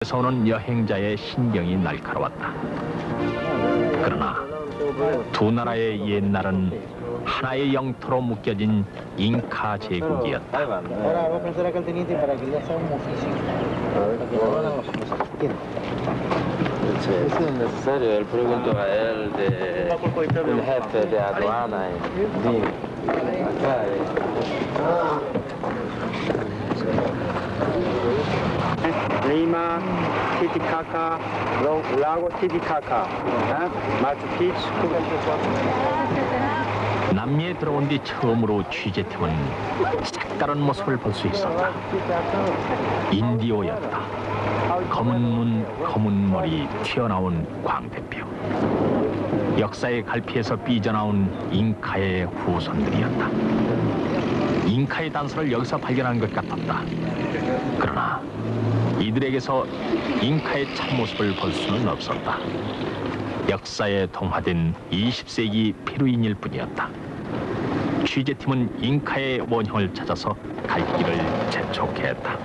에서 오는 여행자의 신경이 날카로웠다. 그러나 두 나라의 옛날은 하나의 영토로 묶여진 잉카 제국이었다. Ahora voy a pensar acá al teniente para que le haga un oficio. Para que lo hagan los cosas. Eso es necesario. Él preguntó a él del jefe de aduana y dijo, acá Lima, Titicaca, Lago Titicaca, Machu Picchu. 남미에 들어온 뒤 처음으로 취재팀은 색다른 모습을 볼 수 있었다. 인디오였다. 검은 눈, 검은 머리, 튀어나온 광대뼈. 역사의 갈피에서 삐져나온 잉카의 후손들이었다. 잉카의 단서를 여기서 발견한 것 같았다. 그러나 이들에게서 잉카의 참모습을 볼 수는 없었다. 역사에 동화된 20세기 페루인일 뿐이었다. 취재팀은 잉카의 원형을 찾아서 갈 길을 재촉했다.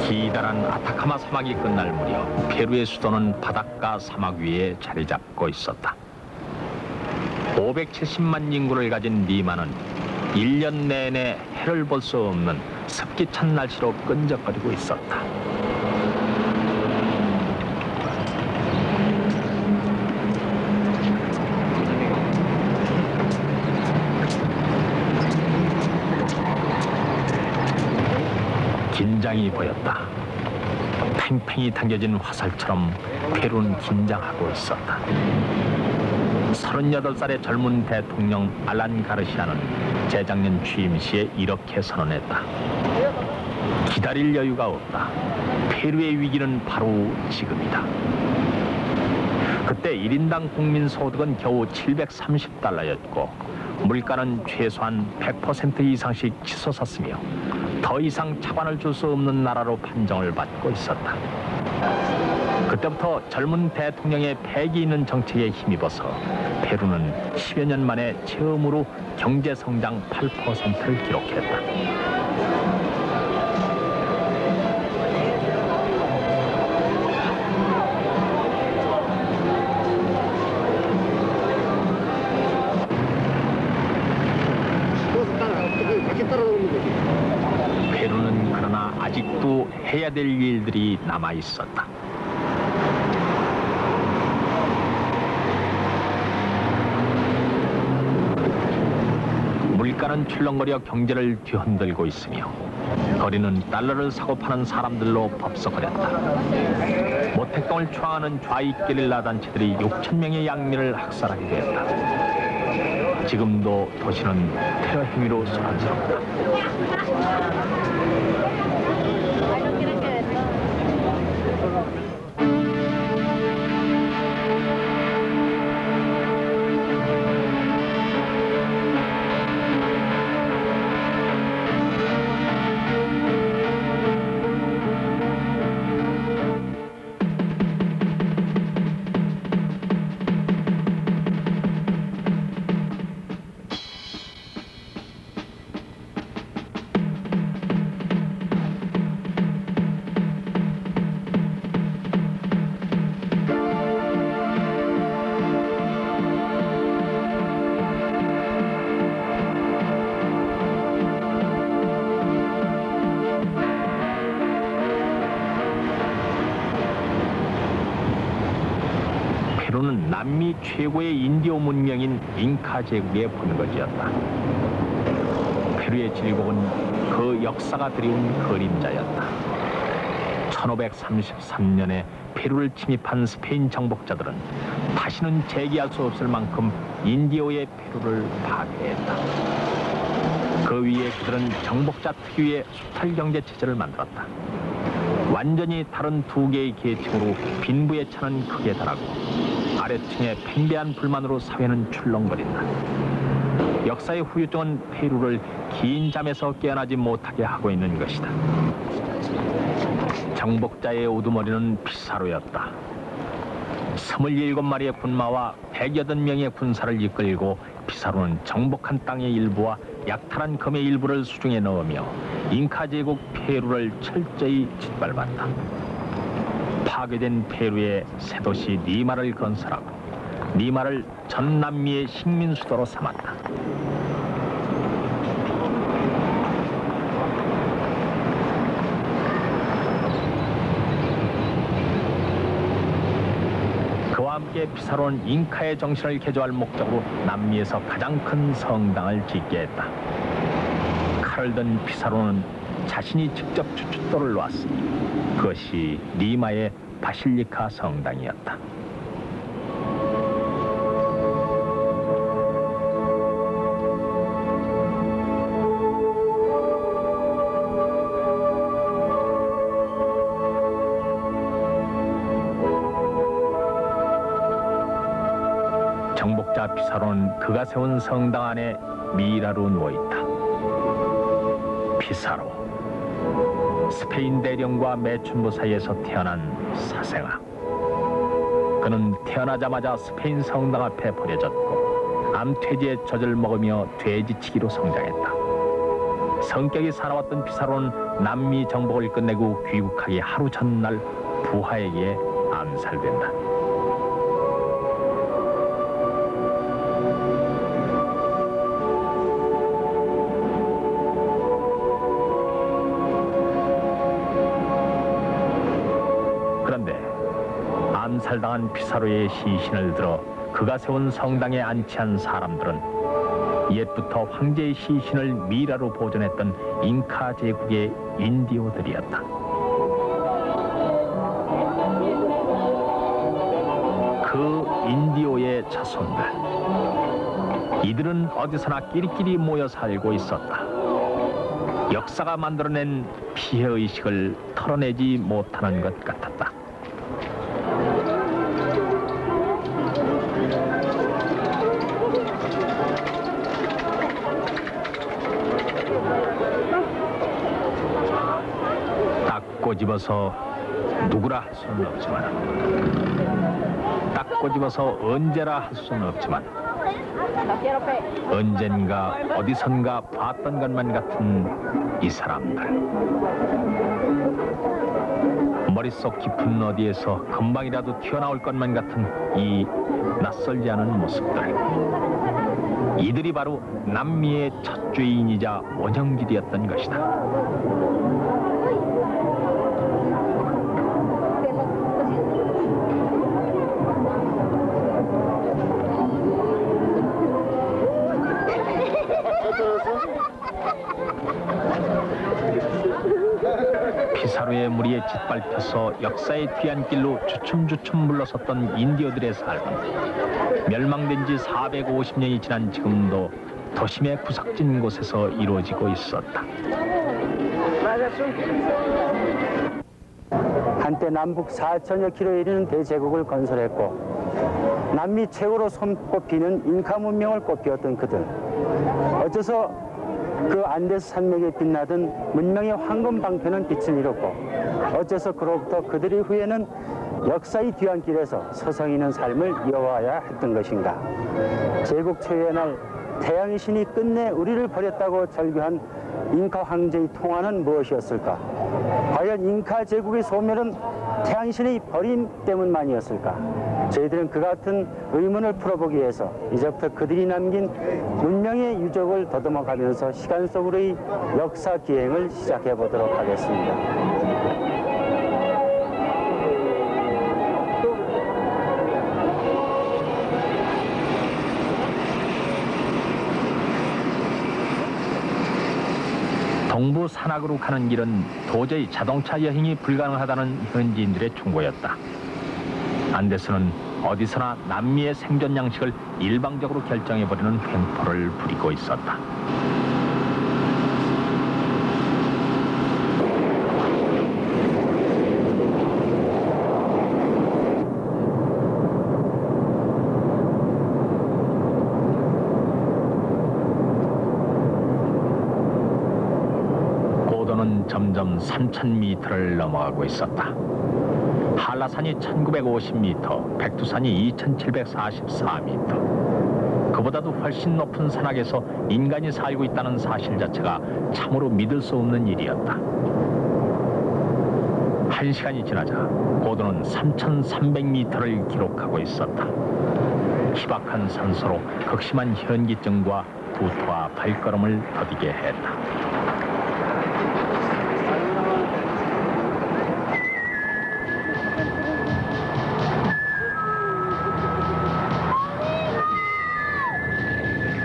기다란 아타카마 사막이 끝날 무렵 페루의 수도는 바닷가 사막 위에 자리 잡고 있었다. 570만 인구를 가진 리마는 1년 내내 해를 볼 수 없는 습기 찬 날씨로 끈적거리고 있었다. 긴장이 보였다. 팽팽히 당겨진 화살처럼 페루는 긴장하고 있었다. 38살의 젊은 대통령 알란 가르시아는 재작년 취임 시에 이렇게 선언했다. 기다릴 여유가 없다. 페루의 위기는 바로 지금이다. 그때 1인당 국민 소득은 겨우 730달러였고 물가는 최소한 100% 이상씩 치솟았으며 더 이상 차관을 줄 수 없는 나라로 판정을 받고 있었다. 그때부터 젊은 대통령의 패기 있는 정책에 힘입어서 페루는 10여 년 만에 처음으로 경제 성장 8%를 기록했다. 페루는 그러나 아직도 해야 될 일들이 남아 있었다. 물가는 출렁거려 경제를 뒤흔들고 있으며 거리는 달러를 사고 파는 사람들로 법석거렸다. 모택동을 초항하는 좌익 게릴라 단체들이 6천 명의 양민을 학살하기도 했다. 지금도 도시는 테러 행위로 소란스럽다. 페루는 남미 최고의 인디오 문명인 잉카 제국의 본거지였다. 페루의 질곡은 그 역사가 드리운 그림자였다. 1533년에 페루를 침입한 스페인 정복자들은 다시는 재기할 수 없을 만큼 인디오의 페루를 파괴했다. 그 위에 그들은 정복자 특유의 수탈 경제 체제를 만들었다. 완전히 다른 두 개의 계층으로 빈부의 차는 크게 달하고 아래층의 팽배한 불만으로 사회는 출렁거린다. 역사의 후유증은 페루를 긴 잠에서 깨어나지 못하게 하고 있는 것이다. 정복자의 우두머리는 피사로였다. 27마리의 군마와 108명의 군사를 이끌고 피사로는 정복한 땅의 일부와 약탈한 금의 일부를 수중에 넣으며 잉카 제국 페루를 철저히 짓밟았다. 파괴된 페루의 새 도시 리마를 건설하고 리마를 전 남미의 식민 수도로 삼았다. 그와 함께 피사로는 잉카의 정신을 개조할 목적으로 남미에서 가장 큰 성당을 짓게 했다. 칼을 든 피사로는 자신이 직접 주춧돌을 놓았으니 그것이 리마의 바실리카 성당이었다. 정복자 피사로는 그가 세운 성당 안에 미라로 누워있다. 피사로, 스페인 대령과 매춘부 사이에서 태어난 사생아. 그는 태어나자마자 스페인 성당 앞에 버려졌고 암퇴지의 젖을 먹으며 돼지치기로 성장했다. 성격이 사나웠던 피사로는 남미 정복을 끝내고 귀국하기 하루 전날 부하에게 암살된다. 암살당한 피사로의 시신을 들어 그가 세운 성당에 안치한 사람들은 옛부터 황제의 시신을 미라로 보존했던 잉카 제국의 인디오들이었다. 그 인디오의 자손들, 이들은 어디서나 끼리끼리 모여 살고 있었다. 역사가 만들어낸 피해의식을 털어내지 못하는 것 같았다. 딱 꼬집어서 누구라 할 수는 없지만, 딱 꼬집어서 언제라 할 수는 없지만, 언젠가 어디선가 봤던 것만 같은 이 사람들, 머릿속 깊은 어디에서 금방이라도 튀어나올 것만 같은 이 낯설지 않은 모습들, 이들이 바로 남미의 첫 주인이자 원형질이었던 것이다. 피사로의 무리에 짓밟혀서 역사의 뒤안길로 주춤주춤 물러섰던 인디오들의 삶은 멸망된 지 450년이 지난 지금도 도심의 구석진 곳에서 이루어지고 있었다. 한때 남북 4천여 킬로에 이르는 대제국을 건설했고 남미 최고로 손꼽히는 잉카 문명을 꽃피웠던 그들, 어째서 그 안데스 산맥에 빛나던 문명의 황금 방패는 빛을 잃었고 어째서 그로부터 그들의 후예는 역사의 뒤안길에서 서성이는 삶을 이어와야 했던 것인가. 제국 초유의 날 태양의 신이 끝내 우리를 버렸다고 절규한 잉카 황제의 통화는 무엇이었을까? 과연 잉카 제국의 소멸은 태양신의 버림 때문만이었을까? 저희들은 그 같은 의문을 풀어보기 위해서 이제부터 그들이 남긴 문명의 유적을 더듬어가면서 시간 속으로의 역사 기행을 시작해 보도록 하겠습니다. 동부 산악으로 가는 길은 도저히 자동차 여행이 불가능하다는 현지인들의 충고였다. 안데스는 어디서나 남미의 생존 양식을 일방적으로 결정해버리는 횡포를 부리고 있었다. 고도는 점점 3,000m를 넘어가고 있었다. 한라산이 1950m, 백두산이 2744m. 그보다도 훨씬 높은 산악에서 인간이 살고 있다는 사실 자체가 참으로 믿을 수 없는 일이었다. 1시간이 지나자 고도는 3,300m를 기록하고 있었다. 희박한 산소로 극심한 현기증과 구토와 발걸음을 더디게 했다.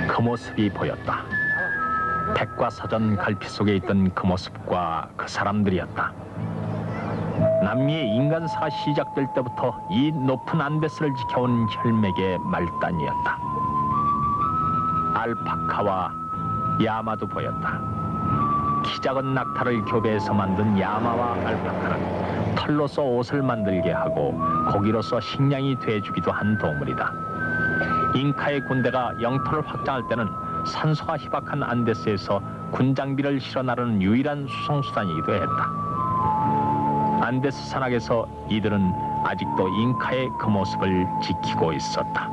그 모습이 보였다. 백과사전 갈피 속에 있던 그 모습과 그 사람들이었다. 남미의 인간사가 시작될 때부터 이 높은 안데스를 지켜온 혈맥의 말단이었다. 알파카와 야마도 보였다. 키 작은 낙타를 교배해서 만든 야마와 알파카는 털로서 옷을 만들게 하고 고기로서 식량이 돼주기도 한 동물이다. 잉카의 군대가 영토를 확장할 때는 산소가 희박한 안데스에서 군장비를 실어 나르는 유일한 수송수단이기도 했다. 안데스 산악에서 이들은 아직도 잉카의 그 모습을 지키고 있었다.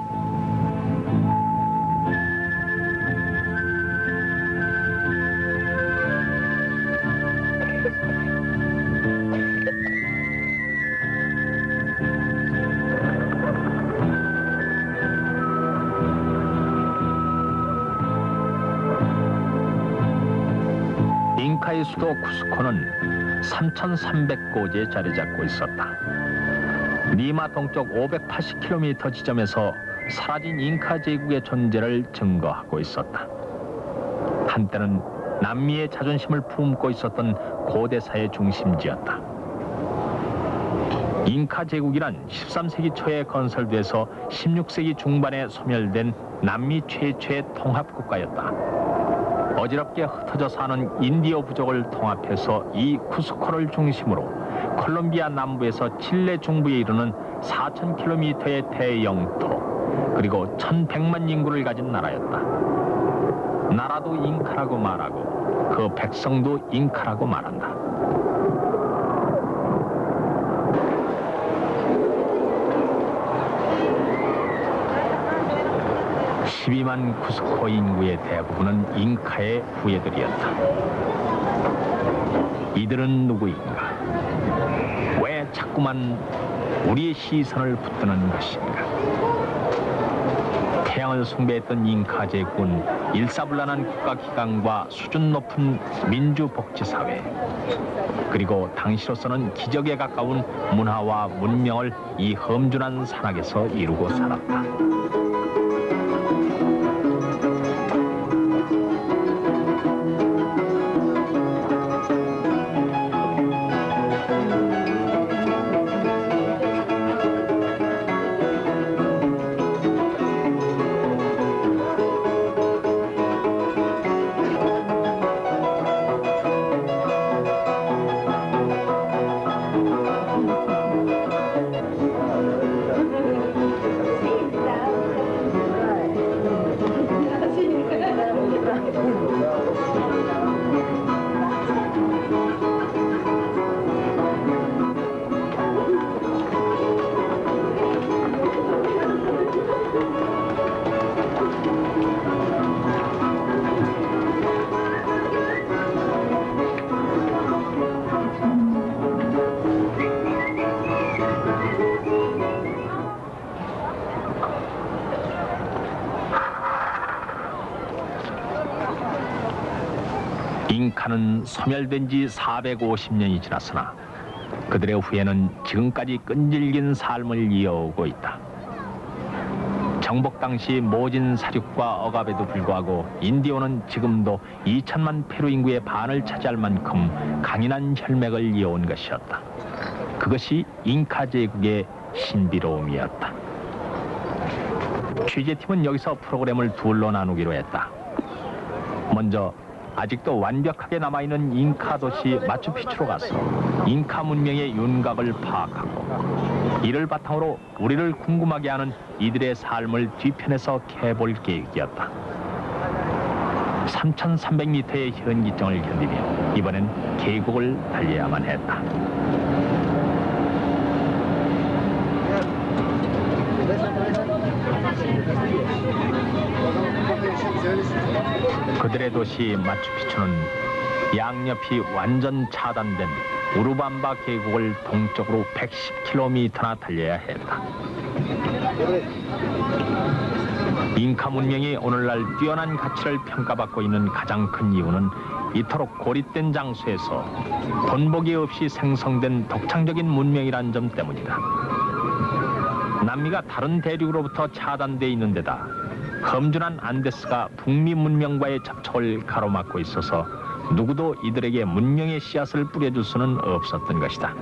잉카의 수도 쿠스코는 3,300고지에 자리 잡고 있었다. 리마 동쪽 580km 지점에서 사라진 잉카 제국의 존재를 증거하고 있었다. 한때는 남미의 자존심을 품고 있었던 고대사의 중심지였다. 잉카 제국이란 13세기 초에 건설돼서 16세기 중반에 소멸된 남미 최초의 통합국가였다. 어지럽게 흩어져 사는 인디오 부족을 통합해서 이 쿠스코를 중심으로 콜롬비아 남부에서 칠레 중부에 이르는 4,000km의 대영토, 그리고 1,100만 인구를 가진 나라였다. 나라도 잉카라고 말하고 그 백성도 잉카라고 말한다. 12만 쿠스코 인구의 대부분은 잉카의 후예들이었다. 이들은 누구인가? 왜 자꾸만 우리의 시선을 붙드는 것인가? 태양을 숭배했던 잉카 제국은 일사불란한 국가기관과 수준 높은 민주복지사회, 그리고 당시로서는 기적에 가까운 문화와 문명을 이 험준한 산악에서 이루고 살았다. 잉카는 소멸된 지 450년이 지났으나 그들의 후예는 지금까지 끈질긴 삶을 이어오고 있다. 정복 당시 모진 사륙과 억압에도 불구하고 인디오는 지금도 2천만 페루 인구의 반을 차지할 만큼 강인한 혈맥을 이어온 것이었다. 그것이 잉카 제국의 신비로움이었다. 취재팀은 여기서 프로그램을 둘로 나누기로 했다. 먼저 아직도 완벽하게 남아있는 잉카 도시 마추픽추로 가서 잉카 문명의 윤곽을 파악하고 이를 바탕으로 우리를 궁금하게 하는 이들의 삶을 뒤편에서 캐볼 계획이었다. 3,300m의 현기증을 견디며 이번엔 계곡을 달려야만 했다. 그들의 도시 마추픽추는 양옆이 완전 차단된 우루밤바 계곡을 동쪽으로 110km나 달려야 했다. 잉카 문명이 오늘날 뛰어난 가치를 평가받고 있는 가장 큰 이유는 이토록 고립된 장소에서 본보기 없이 생성된 독창적인 문명이란 점 때문이다. 남미가 다른 대륙으로부터 차단돼 있는 데다 험준한 안데스가 북미 문명과의 접촉을 가로막고 있어서 누구도 이들에게 문명의 씨앗을 뿌려줄 수는 없었던 것이다.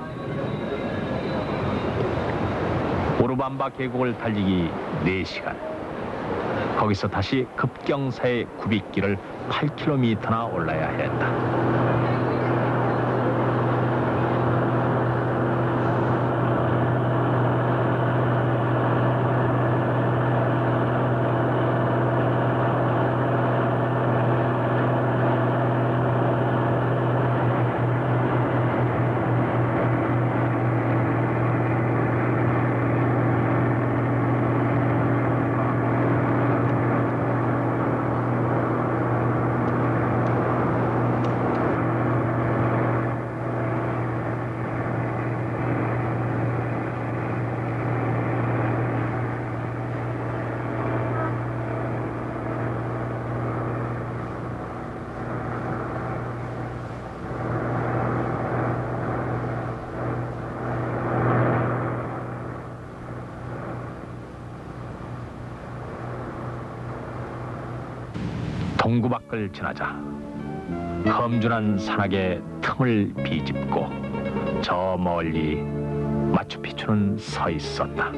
오르밤바 계곡을 달리기 4시간. 거기서 다시 급경사의 굽익길을 8km나 올라야 했다. 동구밖을 지나자 험준한 산악의 틈을 비집고 저 멀리 마추픽추는 서 있었다.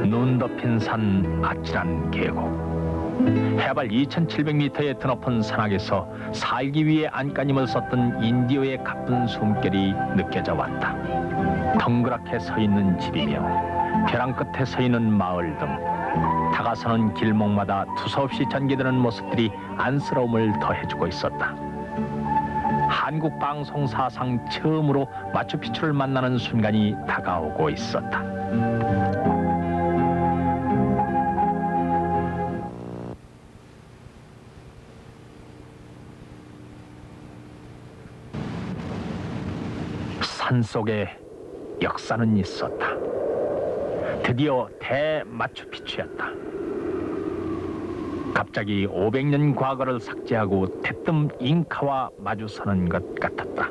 눈 덮인 산 아찔한 계곡. 해발 2,700m의 드높은 산악에서 살기 위해 안간힘을 썼던 인디오의 가쁜 숨결이 느껴져 왔다. 덩그랗게 서 있는 집이며 벼랑 끝에 서 있는 마을 등 다가서는 길목마다 두서없이 전개되는 모습들이 안쓰러움을 더해주고 있었다. 한국 방송 사상 처음으로 마추픽추를 만나는 순간이 다가오고 있었다. 산속에 역사는 있었다. 드디어 대마추픽추였다. 갑자기 500년 과거를 삭제하고 대뜸 잉카와 마주서는 것 같았다.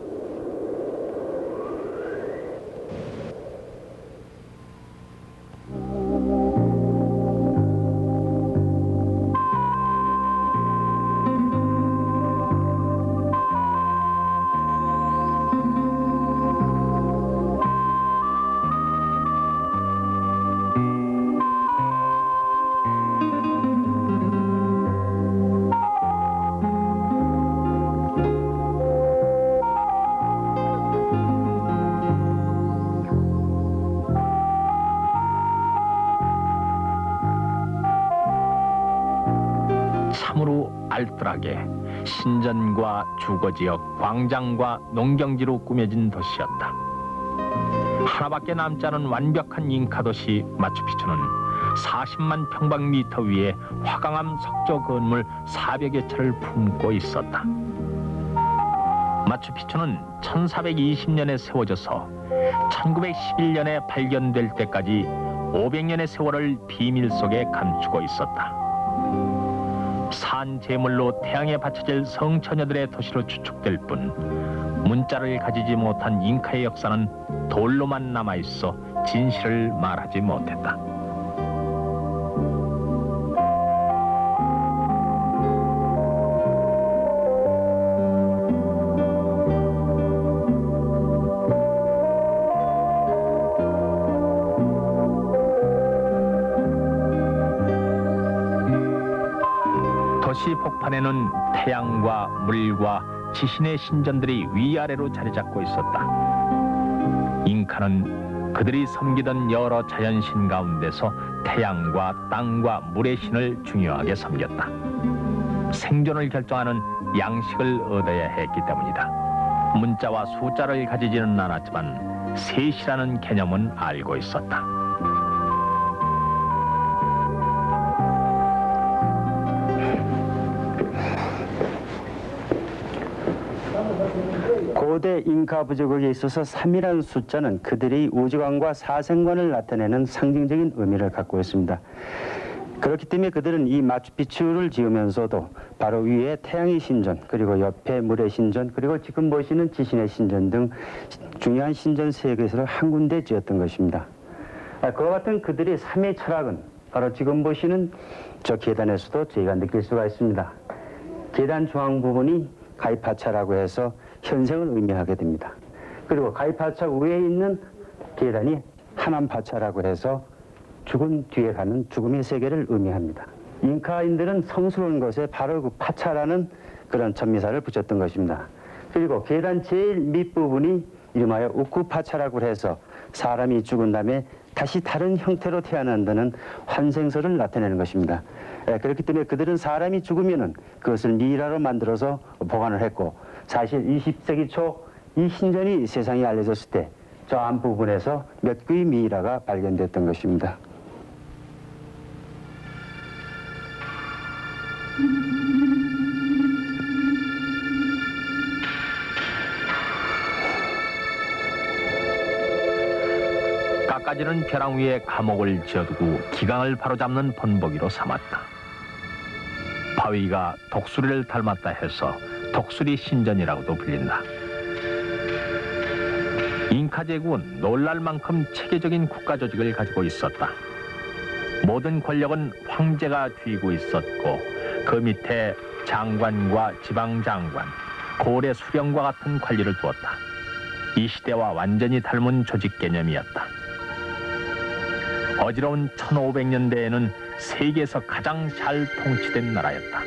참으로 알뜰하게 신전과 주거지역, 광장과 농경지로 꾸며진 도시였다. 하나밖에 남지 않은 완벽한 잉카 도시 마추픽추는 40만 평방미터 위에 화강암 석조 건물 400여 채를 품고 있었다. 마추픽추는 1420년에 세워져서 1911년에 발견될 때까지 500년의 세월을 비밀 속에 감추고 있었다. 산 제물로 태양에 바쳐질 성처녀들의 도시로 추측될 뿐 문자를 가지지 못한 잉카의 역사는 돌로만 남아있어 진실을 말하지 못했다. 도시 폭판에는 태양과 물과 지신의 신전들이 위아래로 자리 잡고 있었다. 잉카는 그들이 섬기던 여러 자연신 가운데서 태양과 땅과 물의 신을 중요하게 섬겼다. 생존을 결정하는 양식을 얻어야 했기 때문이다. 문자와 숫자를 가지지는 않았지만 셋이라는 개념은 알고 있었다. 고대 잉카 부족에 있어서 3이라는 숫자는 그들의 우주관과 사생관을 나타내는 상징적인 의미를 갖고 있습니다. 그렇기 때문에 그들은 이 마추픽추를 지으면서도 바로 위에 태양의 신전, 그리고 옆에 물의 신전, 그리고 지금 보시는 지신의 신전 등 중요한 신전 3개를 한 군데 지었던 것입니다. 그와 같은 그들의 3의 철학은 바로 지금 보시는 저 계단에서도 저희가 느낄 수가 있습니다. 계단 중앙 부분이 가이파차라고 해서 현생을 의미하게 됩니다. 그리고 가이파차 위에 있는 계단이 하남파차라고 해서 죽은 뒤에 가는 죽음의 세계를 의미합니다. 잉카인들은 성스러운 것에 바로 그 파차라는 그런 전미사를 붙였던 것입니다. 그리고 계단 제일 밑부분이 이름하여 우쿠파차라고 해서 사람이 죽은 다음에 다시 다른 형태로 태어난다는 환생설을 나타내는 것입니다. 그렇기 때문에 그들은 사람이 죽으면은 그것을 미이라로 만들어서 보관을 했고, 사실 20세기 초 이 신전이 세상에 알려졌을 때 저 앞부분에서 몇 구의 미이라가 발견됐던 것입니다. 깎아지는 벼랑 위에 감옥을 지어두고 기강을 바로잡는 본보기로 삼았다. 바위가 독수리를 닮았다 해서 독수리 신전이라고도 불린다. 잉카 제국은 놀랄 만큼 체계적인 국가 조직을 가지고 있었다. 모든 권력은 황제가 쥐고 있었고 그 밑에 장관과 지방장관, 고래 수령과 같은 관리를 두었다. 이 시대와 완전히 닮은 조직 개념이었다. 어지러운 1500년대에는 세계에서 가장 잘 통치된 나라였다.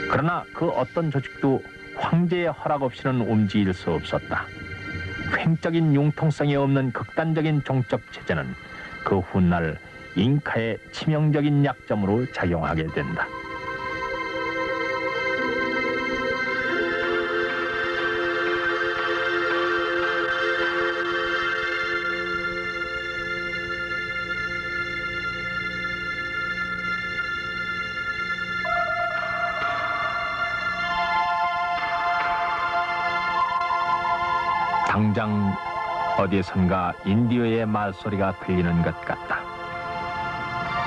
그러나 그 어떤 조직도 황제의 허락 없이는 움직일 수 없었다. 횡적인 융통성이 없는 극단적인 종적 체제는 그 훗날 잉카의 치명적인 약점으로 작용하게 된다. 당장 어디선가 인디어의 말소리가 들리는 것 같다.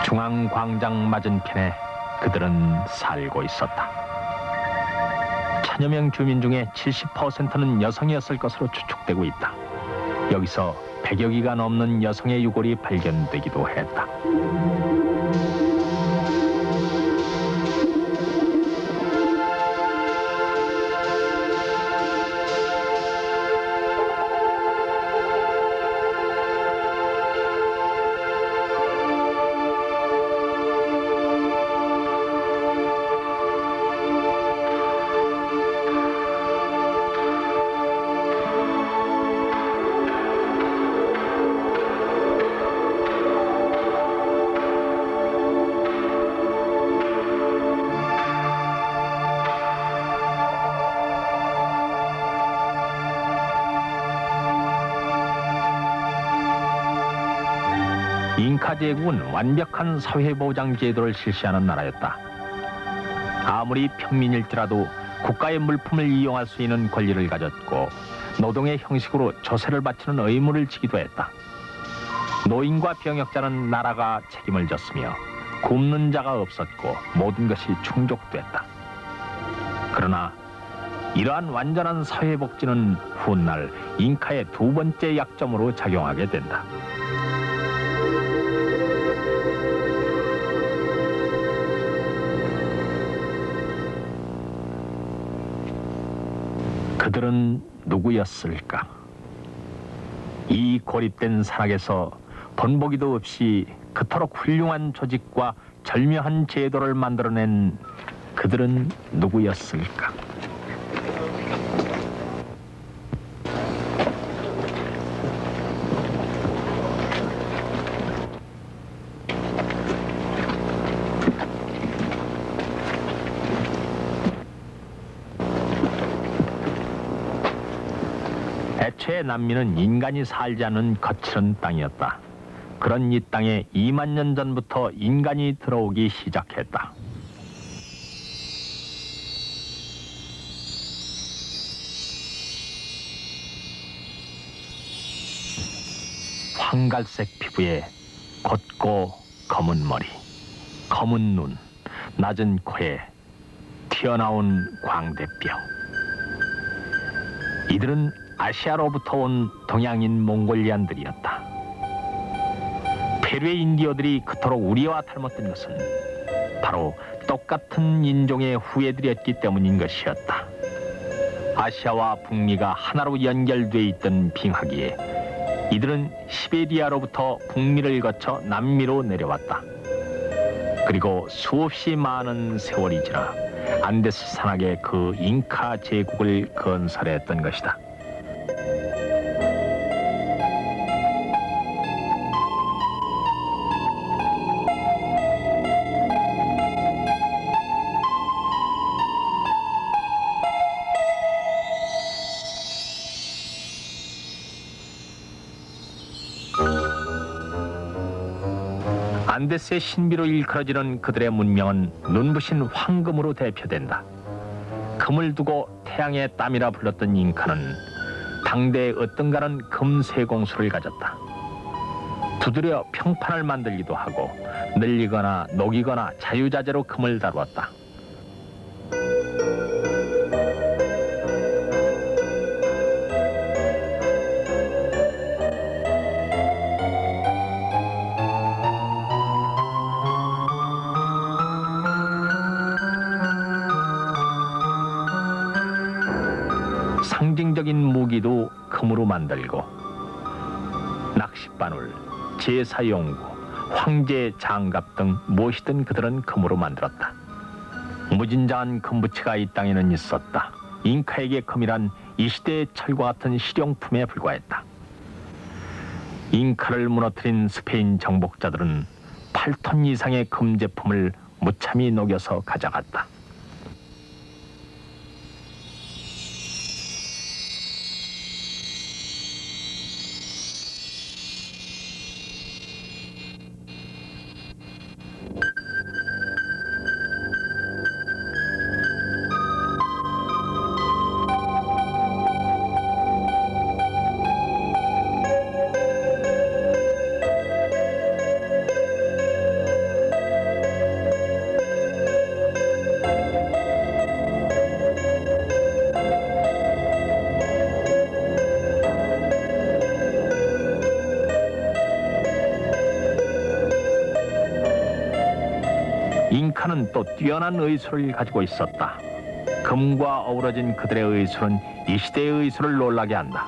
중앙광장 맞은편에 그들은 살고 있었다. 1000여 명 주민 중에 70%는 여성이었을 것으로 추측되고 있다. 여기서 100여 기가 넘는 여성의 유골이 발견되기도 했다. 잉카 제국은 완벽한 사회보장 제도를 실시하는 나라였다. 아무리 평민일지라도 국가의 물품을 이용할 수 있는 권리를 가졌고 노동의 형식으로 조세를 바치는 의무를 지기도 했다. 노인과 병역자는 나라가 책임을 졌으며 굶는 자가 없었고 모든 것이 충족됐다. 그러나 이러한 완전한 사회복지는 훗날 잉카의 두 번째 약점으로 작용하게 된다. 그들은 누구였을까? 이 고립된 산악에서 본보기도 없이 그토록 훌륭한 조직과 절묘한 제도를 만들어낸 그들은 누구였을까? 애초에 남미는 인간이 살지 않은 거칠은 땅이었다. 그런 이 땅에 2만 년 전부터 인간이 들어오기 시작했다. 황갈색 피부에 곧고 검은 머리, 검은 눈, 낮은 코에 튀어나온 광대뼈. 이들은 아시아로부터 온 동양인 몽골리안들이었다. 페루의 인디어들이 그토록 우리와 닮았던 것은 바로 똑같은 인종의 후예들이었기 때문인 것이었다. 아시아와 북미가 하나로 연결돼 있던 빙하기에 이들은 시베리아로부터 북미를 거쳐 남미로 내려왔다. 그리고 수없이 많은 세월이 지나 안데스 산악에 그 잉카 제국을 건설했던 것이다. 안데스의 신비로 일컬어지는 그들의 문명은 눈부신 황금으로 대표된다. 금을 두고 태양의 땀이라 불렀던 잉카는 당대의 어떤가는 금세공수를 가졌다. 두드려 평판을 만들기도 하고 늘리거나 녹이거나 자유자재로 금을 다루었다. 상징적인 무기도 금으로 만들고 낚싯바늘, 제사용구, 황제 장갑 등 무엇이든 그들은 금으로 만들었다. 무진장한 금부치가 이 땅에는 있었다. 잉카에게 금이란 이 시대의 철과 같은 실용품에 불과했다. 잉카를 무너뜨린 스페인 정복자들은 8톤 이상의 금 제품을 무참히 녹여서 가져갔다. 잉카는 또 뛰어난 의술을 가지고 있었다. 금과 어우러진 그들의 의술은 이 시대의 의술을 놀라게 한다.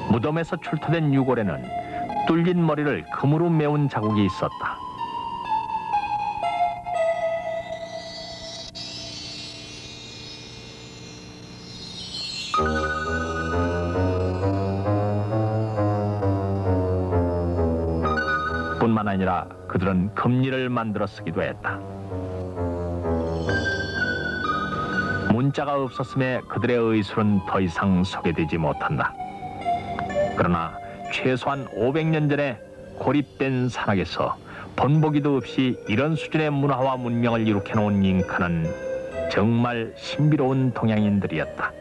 무덤에서 출토된 유골에는 뚫린 머리를 금으로 메운 자국이 있었다. 뿐만 아니라 그들은 금리를 만들어 쓰기도 했다. 문자가 없었음에 그들의 의술은 더 이상 소개되지 못한다. 그러나 최소한 500년 전에 고립된 산악에서 본보기도 없이 이런 수준의 문화와 문명을 이룩해놓은 잉카는 정말 신비로운 동양인들이었다.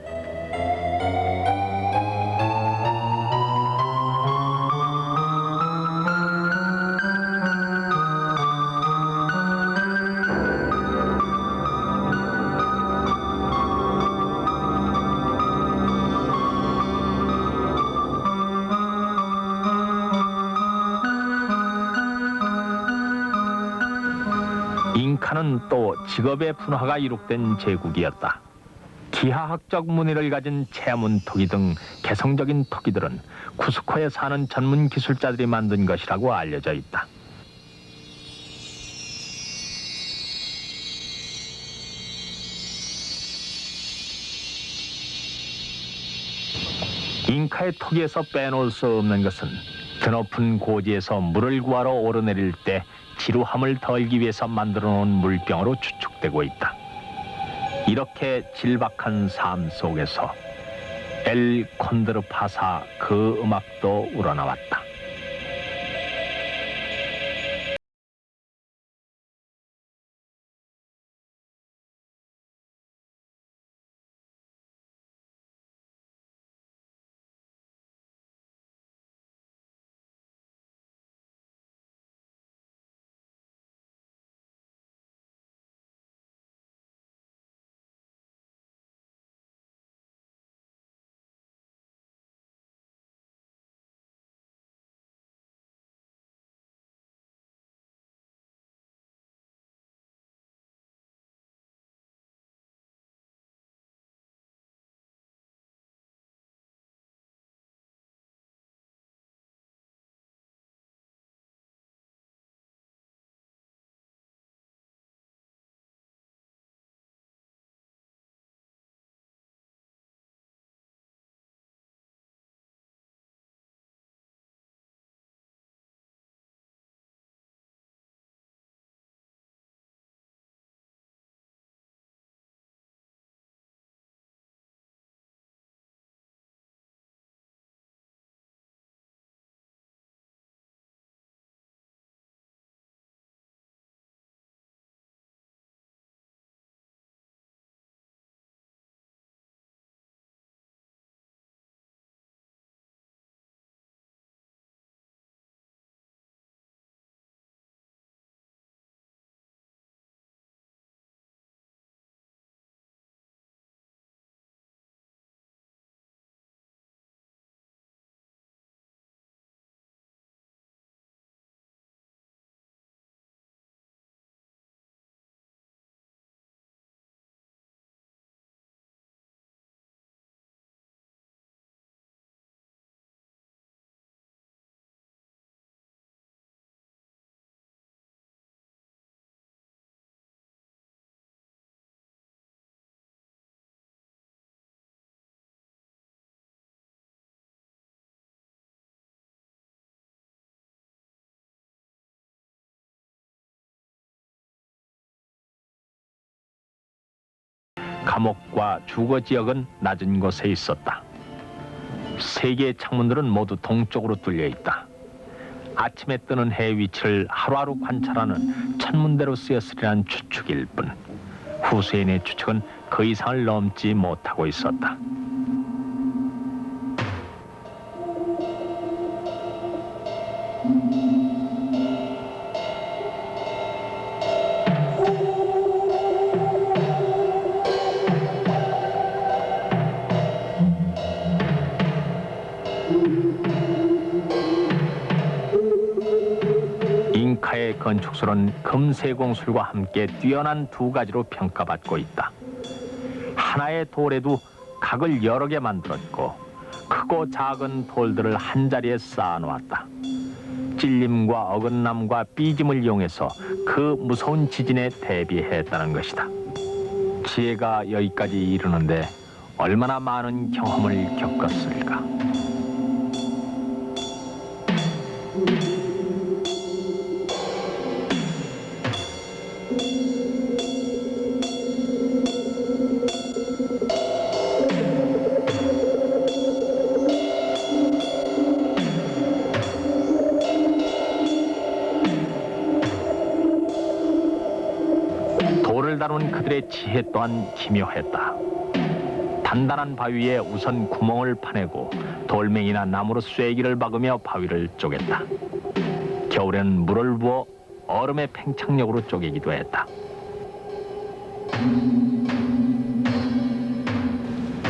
잉카는 또 직업의 분화가 이룩된 제국이었다. 기하학적 문의를 가진 체문 토기 등 개성적인 토기들은 쿠스코에 사는 전문 기술자들이 만든 것이라고 알려져 있다. 잉카의 토기에서 빼놓을 수 없는 것은 드높은 고지에서 물을 구하러 오르내릴 때 지루함을 덜기 위해서 만들어 놓은 물병으로 추측되고 있다. 이렇게 질박한 삶 속에서 엘 콘드르파사 그 음악도 우러나왔다. 감옥과 주거 지역은 낮은 곳에 있었다. 세 개의 창문들은 모두 동쪽으로 뚫려 있다. 아침에 뜨는 해의 위치를 하루하루 관찰하는 천문대로 쓰였으리란 추측일 뿐 후세인의 추측은 그 이상을 넘지 못하고 있었다. 잉카의 건축술은 금세공술과 함께 뛰어난 두 가지로 평가받고 있다. 하나의 돌에도 각을 여러 개 만들었고 크고 작은 돌들을 한자리에 쌓아놓았다. 찔림과 어긋남과 삐짐을 이용해서 그 무서운 지진에 대비했다는 것이다. 지혜가 여기까지 이르는데 얼마나 많은 경험을 겪었을까. 돌을 다룬 그들의 지혜 또한 기묘했다. 단단한 바위에 우선 구멍을 파내고 돌멩이나 나무로 쐐기를 박으며 바위를 쪼갰다. 겨울에는 물을 부어 얼음의 팽창력으로 쪼개기도 했다.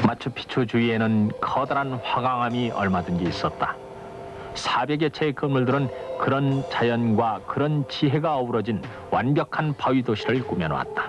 마추픽추 주위에는 커다란 화강암이 얼마든지 있었다. 400여 채의 건물들은 그런 자연과 그런 지혜가 어우러진 완벽한 바위 도시를 꾸며놓았다.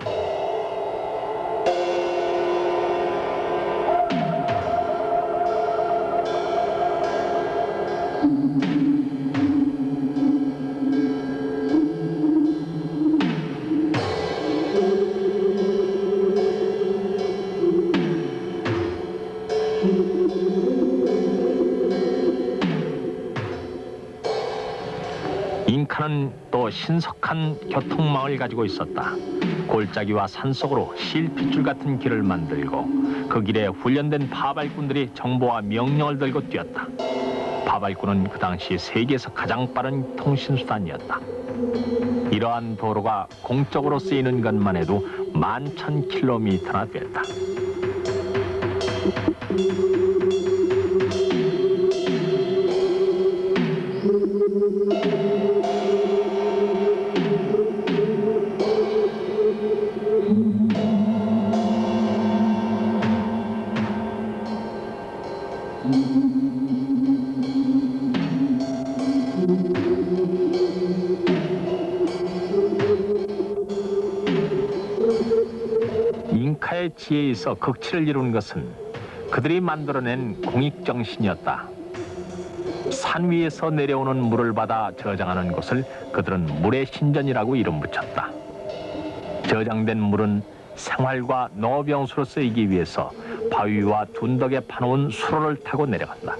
잉카는 또 신석한 교통망을 가지고 있었다. 골짜기와 산속으로 실핏줄 같은 길을 만들고 그 길에 훈련된 파발꾼들이 정보와 명령을 들고 뛰었다. 파발꾼은 그 당시 세계에서 가장 빠른 통신수단이었다. 이러한 도로가 공적으로 쓰이는 것만 해도 11,000km나 됐다. 잉카의 지혜에 있어 극치를 이룬 것은 그들이 만들어낸 공익정신이었다. 산 위에서 내려오는 물을 받아 저장하는 곳을 그들은 물의 신전이라고 이름 붙였다. 저장된 물은 생활과 농업용수로 쓰이기 위해서 바위와 둔덕에 파놓은 수로를 타고 내려간다.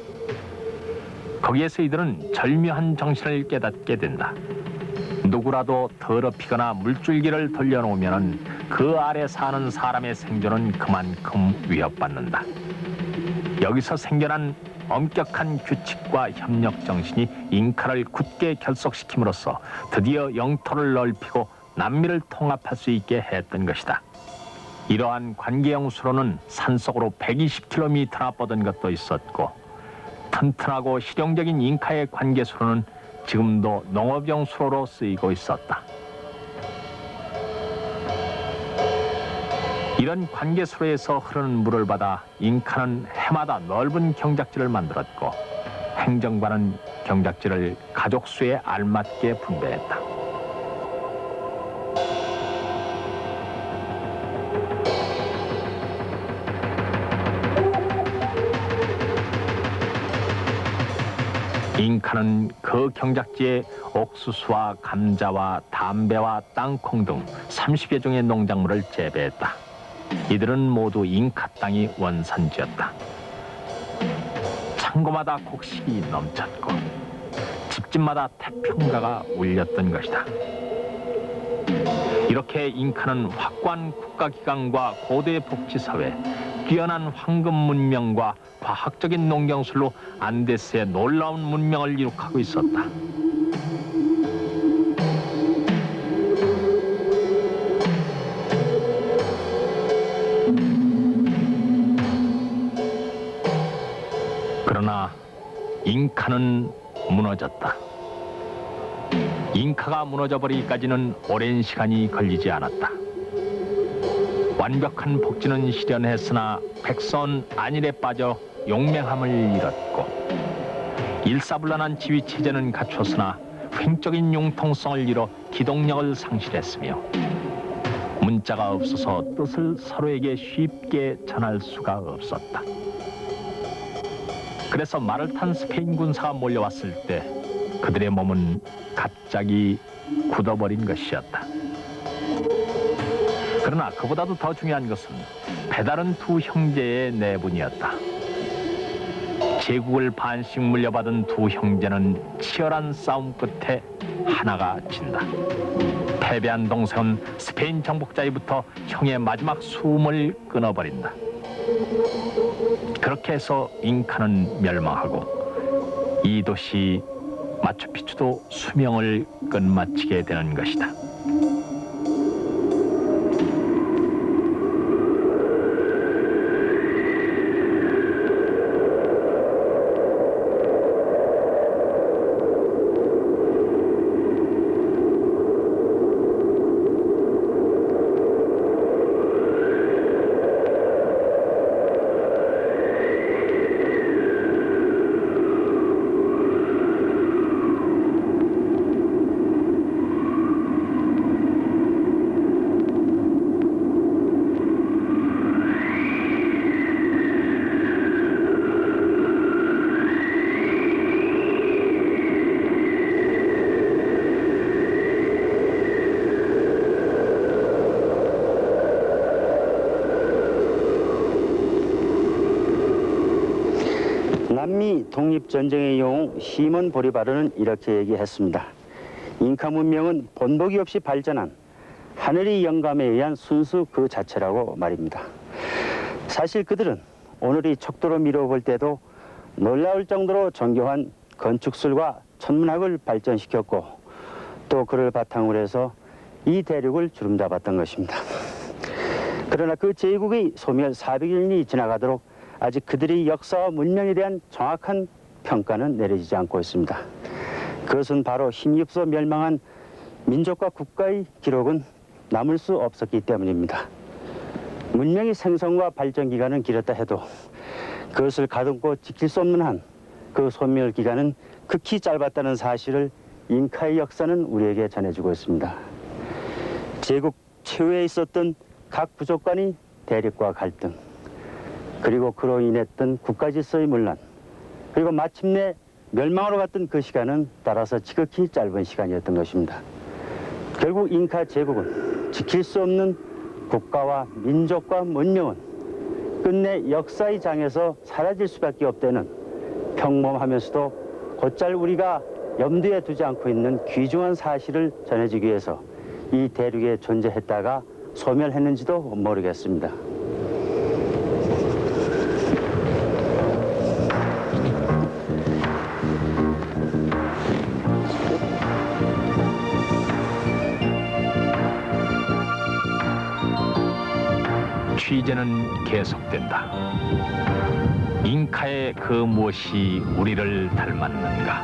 거기에서 이들은 절묘한 정신을 깨닫게 된다. 누구라도 더럽히거나 물줄기를 돌려놓으면 그 아래 사는 사람의 생존은 그만큼 위협받는다. 여기서 생겨난 엄격한 규칙과 협력 정신이 잉카를 굳게 결속시킴으로써 드디어 영토를 넓히고 남미를 통합할 수 있게 했던 것이다. 이러한 관계형 수로는 산속으로 120km나 뻗은 것도 있었고, 튼튼하고 실용적인 잉카의 관계 수로는 지금도 농업용 수로로 쓰이고 있었다. 이런 관계 수로에서 흐르는 물을 받아 잉카는 해마다 넓은 경작지를 만들었고, 행정관은 경작지를 가족 수에 알맞게 분배했다. 잉카는 그 경작지에 옥수수와 감자와 담배와 땅콩 등 30여 종의 농작물을 재배했다. 이들은 모두 잉카 땅이 원산지였다. 창고마다 곡식이 넘쳤고 집집마다 태평가가 울렸던 것이다. 이렇게 잉카는 확고한 국가기관과 고도의 복지사회, 뛰어난 황금 문명과 과학적인 농경술로 안데스의 놀라운 문명을 이룩하고 있었다. 그러나 잉카는 무너졌다. 잉카가 무너져버리기까지는 오랜 시간이 걸리지 않았다. 완벽한 복지는 실현했으나 백성은 안일에 빠져 용맹함을 잃었고, 일사불란한 지휘체제는 갖췄으나 횡적인 융통성을 잃어 기동력을 상실했으며, 문자가 없어서 뜻을 서로에게 쉽게 전할 수가 없었다. 그래서 말을 탄 스페인 군사가 몰려왔을 때 그들의 몸은 갑자기 굳어버린 것이었다. 그러나 그보다도 더 중요한 것은 배다른 두 형제의 내분이었다. 제국을 반씩 물려받은 두 형제는 치열한 싸움 끝에 하나가 진다. 패배한 동생은 스페인 정복자위부터 형의 마지막 숨을 끊어버린다. 그렇게 해서 잉카는 멸망하고 이 도시 마추픽추도 수명을 끝마치게 되는 것이다. 스페인이 독립전쟁에 이용 시몬 보리바르는 이렇게 얘기했습니다. 잉카 문명은 본보기 없이 발전한 하늘의 영감에 의한 순수 그 자체라고 말입니다. 사실 그들은 오늘의 척도로 미뤄볼 때도 놀라울 정도로 정교한 건축술과 천문학을 발전시켰고 또 그를 바탕으로 해서 이 대륙을 주름잡았던 것입니다. 그러나 그 제국의 소멸 400년이 지나가도록 아직 그들의 역사와 문명에 대한 정확한 평가는 내려지지 않고 있습니다. 그것은 바로 힘입어 멸망한 민족과 국가의 기록은 남을 수 없었기 때문입니다. 문명의 생성과 발전 기간은 길었다 해도 그것을 가듬고 지킬 수 없는 한 그 소멸 기간은 극히 짧았다는 사실을 잉카의 역사는 우리에게 전해주고 있습니다. 제국 최후에 있었던 각 부족 간의 대립과 갈등, 그리고 그로 인했던 국가 질서의 문란, 그리고 마침내 멸망으로 갔던 그 시간은 따라서 지극히 짧은 시간이었던 것입니다. 결국 잉카 제국은 지킬 수 없는 국가와 민족과 문명은 끝내 역사의 장에서 사라질 수밖에 없다는 평범하면서도 곧잘 우리가 염두에 두지 않고 있는 귀중한 사실을 전해주기 위해서 이 대륙에 존재했다가 소멸했는지도 모르겠습니다. 취재는 계속된다. 잉카의 그 무엇이 우리를 닮았는가?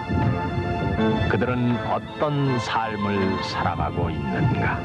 그들은 어떤 삶을 살아가고 있는가?